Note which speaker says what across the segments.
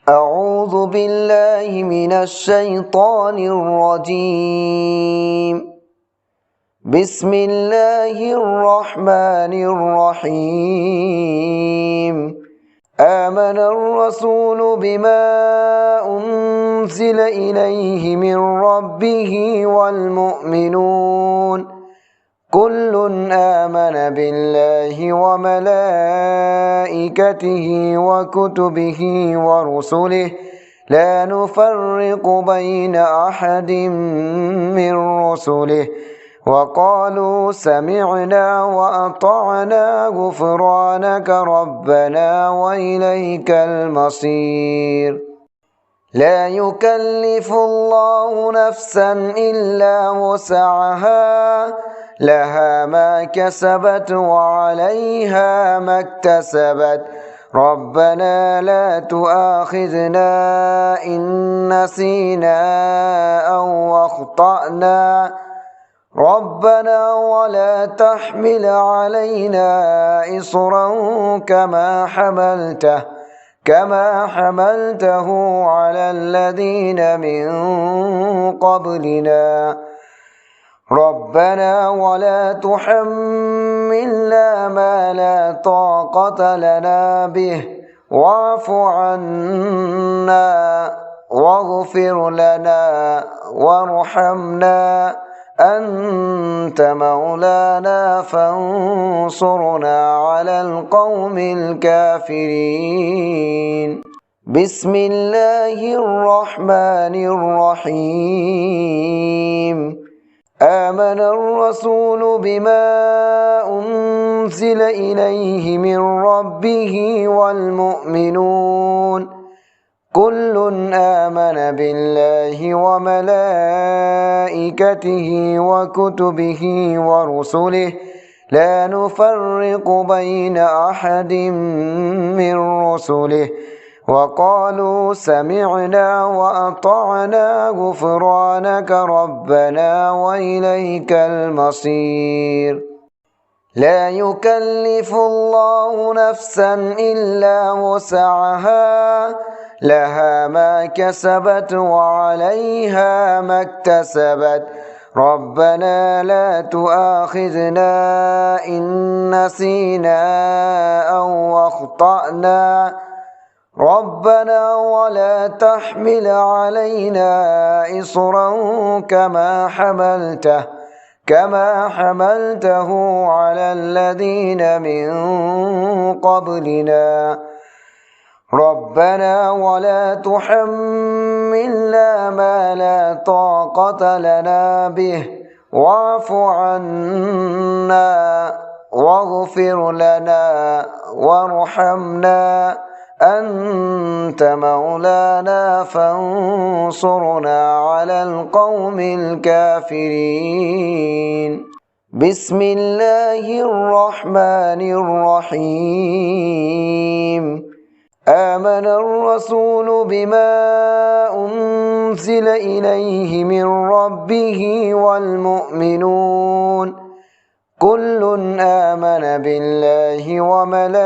Speaker 1: أعوذ بالله من الشيطان الرجيم. بسم الله الرحمن الرحيم. آمن الرسول بما أنزل إليه من ربه والمؤمنون كل آمن بالله وملائكته وكتبه ورسله لا نفرق بين أحد من رسله وقالوا سمعنا وأطعنا غفرانك ربنا وإليك المصير. لا يكلف الله نفسا إلا وسعها لها ما كسبت وعليها ما اكتسبت ربنا لا تؤاخذنا إن نسينا أو أخطأنا ربنا ولا تحمل علينا إصرا كما حملته على الذين من قبلنا ربنا ولا تحملنا ما لا طاقة لنا به واعف عنا واغفر لنا وارحمنا أنت مولانا فانصرنا على القوم الكافرين. بسم الله الرحمن الرحيم. آمن الرسول بما أنزل إليه من ربه والمؤمنون كل آمن بالله وملائكته وكتبه ورسله لا نفرق بين أحد من رسله وقالوا سمعنا وأطعنا غفرانك ربنا وإليك المصير. لا يكلف الله نفسا إلا وسعها لها ما كسبت وعليها ما اكتسبت ربنا لا تؤاخذنا إن نسينا أو أخطأنا ربنا ولا تحمل علينا إصرا كما حملته على الذين من قبلنا ربنا ولا تحملنا ما لا طاقة لنا به واعف عنا واغفر لنا وارحمنا أنت مولانا فانصرنا على القوم الكافرين. بسم الله الرحمن الرحيم. آمن الرسول بما أنزل إليه من ربه والمؤمنون كل آمن بالله وملائكته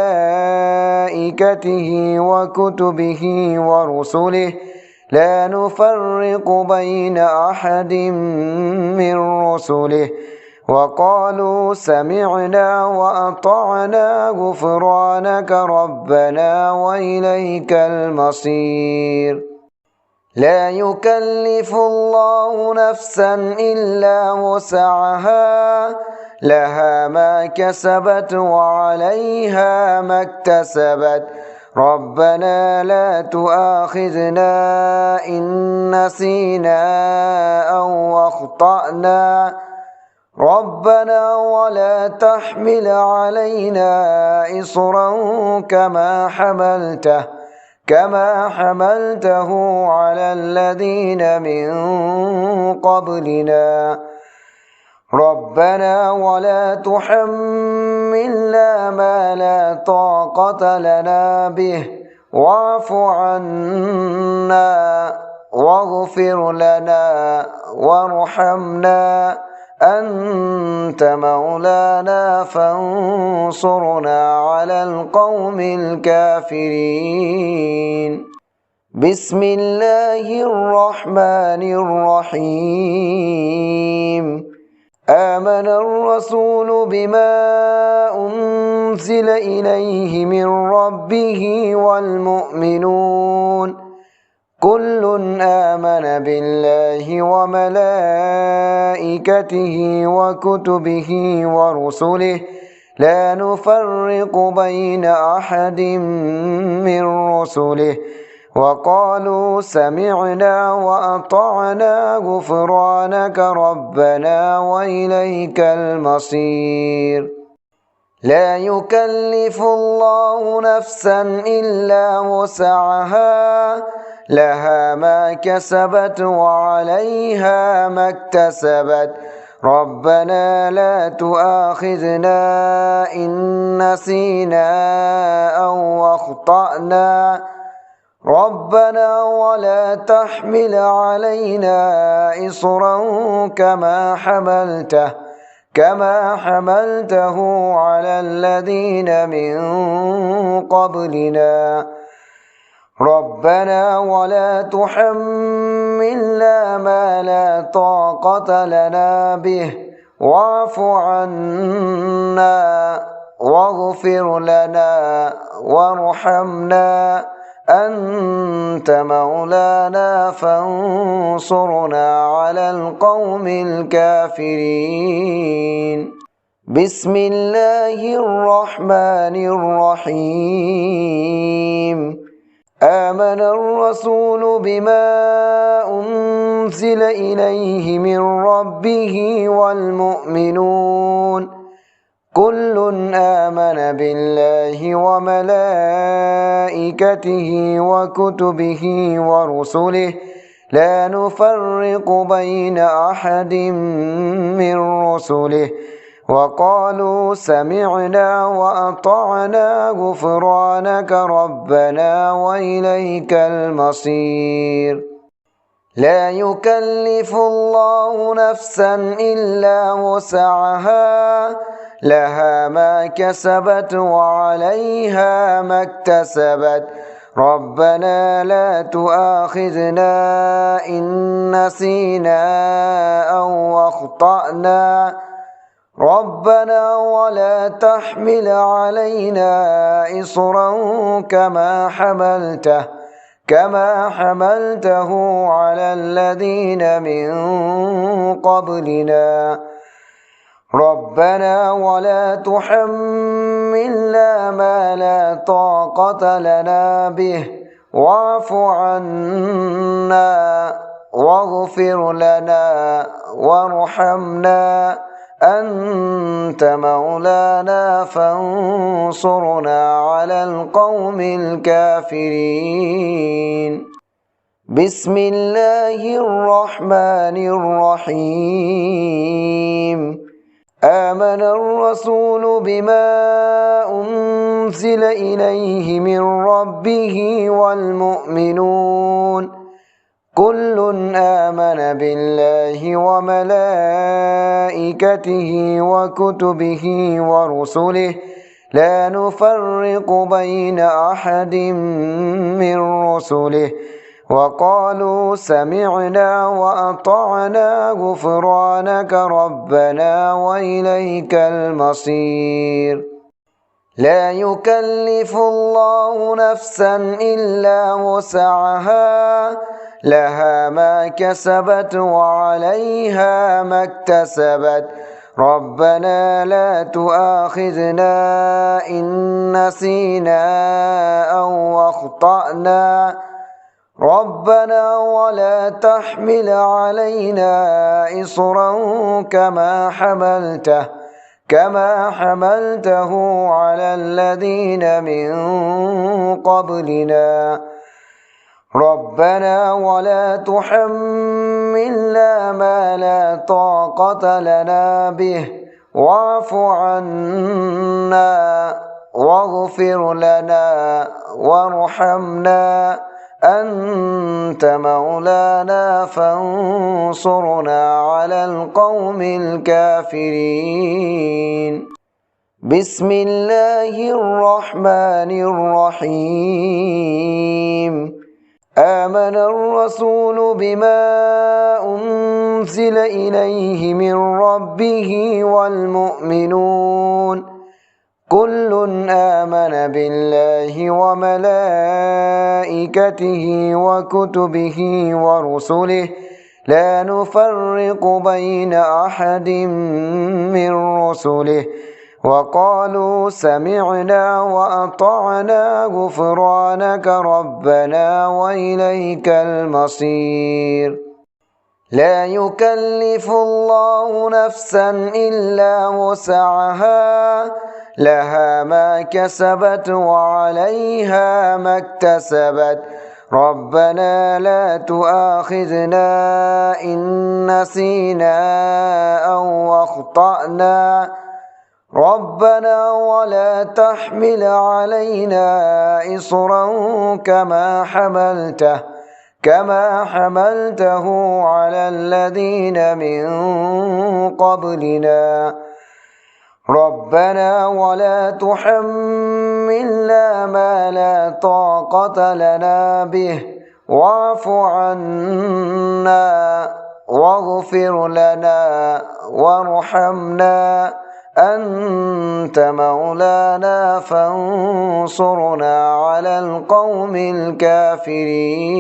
Speaker 1: وكتبه ورسله لا نفرق بين أحد من رسله وقالوا سمعنا وأطعنا غفرانك ربنا وإليك المصير. لا يكلف الله نفسا إلا وسعها لها ما كسبت وعليها ما اكتسبت ربنا لا تؤاخذنا إن نسينا أو أخطأنا ربنا ولا تحمل علينا إصرا كما حملته على الذين من قبلنا ربنا ولا تحملنا ما لا طاقة لنا به واعف عنا واغفر لنا وارحمنا أنت مولانا فانصرنا على القوم الكافرين. بسم الله الرحمن الرحيم آمن الرسول بما أنزل إليه من ربه والمؤمنون كل آمن بالله وملائكته وكتبه ورسله لا نفرق بين أحد من رسله وقالوا سمعنا وأطعنا غفرانك ربنا وإليك المصير لا يكلف الله نفسا إلا وسعها لها ما كسبت وعليها ما اكتسبت ربنا لا تؤاخذنا إن نسينا أو أخطأنا ربنا ولا تحمل علينا إصرا كما حملته على الذين من قبلنا ربنا ولا تحملنا ما لا طاقة لنا به واعف عنا واغفر لنا وارحمنا أنت مولانا فانصرنا على القوم الكافرين بسم الله الرحمن الرحيم آمن الرسول بما أنزل إليه من ربه والمؤمنون كل آمن بالله وملائكته وكتبه ورسله لا نفرق بين أحد من رسله وقالوا سمعنا وأطعنا غفرانك ربنا وإليك المصير لا يكلف الله نفسا إلا وسعها لها ما كسبت وعليها ما اكتسبت ربنا لا تؤاخذنا إن نسينا أو أخطأنا ربنا ولا تحمل علينا إصرا كما حملته على الذين من قبلنا ربنا ولا تحملنا ما لا طاقة لنا به واعف عنا واغفر لنا وارحمنا أنت مولانا فانصرنا على القوم الكافرين بسم الله الرحمن الرحيم آمن الرسول بما أنزل إليه من ربه والمؤمنون كل آمن بالله وملائكته وكتبه ورسله لا نفرق بين أحد من رسله وقالوا سمعنا وأطعنا غفرانك ربنا وإليك المصير لا يكلف الله نفسا إلا وسعها لها ما كسبت وعليها ما اكتسبت ربنا لا تؤاخذنا إن نسينا أو أخطأنا ربنا ولا تحمل علينا إصرا كما حملته على الذين من قبلنا ربنا ولا تحملنا ما لا طاقة لنا به واعف عنا واغفر لنا وارحمنا أنت مولانا فانصرنا على القوم الكافرين بسم الله الرحمن الرحيم آمن الرسول بما أنزل إليه من ربه والمؤمنون كل آمن بالله وملائكته وكتبه ورسله لا نفرق بين أحد من رسله وقالوا سمعنا وأطعنا غفرانك ربنا وإليك المصير لا يكلف الله نفسا إلا وسعها لها ما كسبت وعليها ما اكتسبت ربنا لا تؤاخذنا إن نسينا أو أخطأنا ربنا ولا تحمل علينا إصرا كما حملته على الذين من قبلنا ربنا ولا تحملنا ما لا طاقة لنا به واعف عنا واغفر لنا وارحمنا أنت مولانا فانصرنا على القوم الكافرين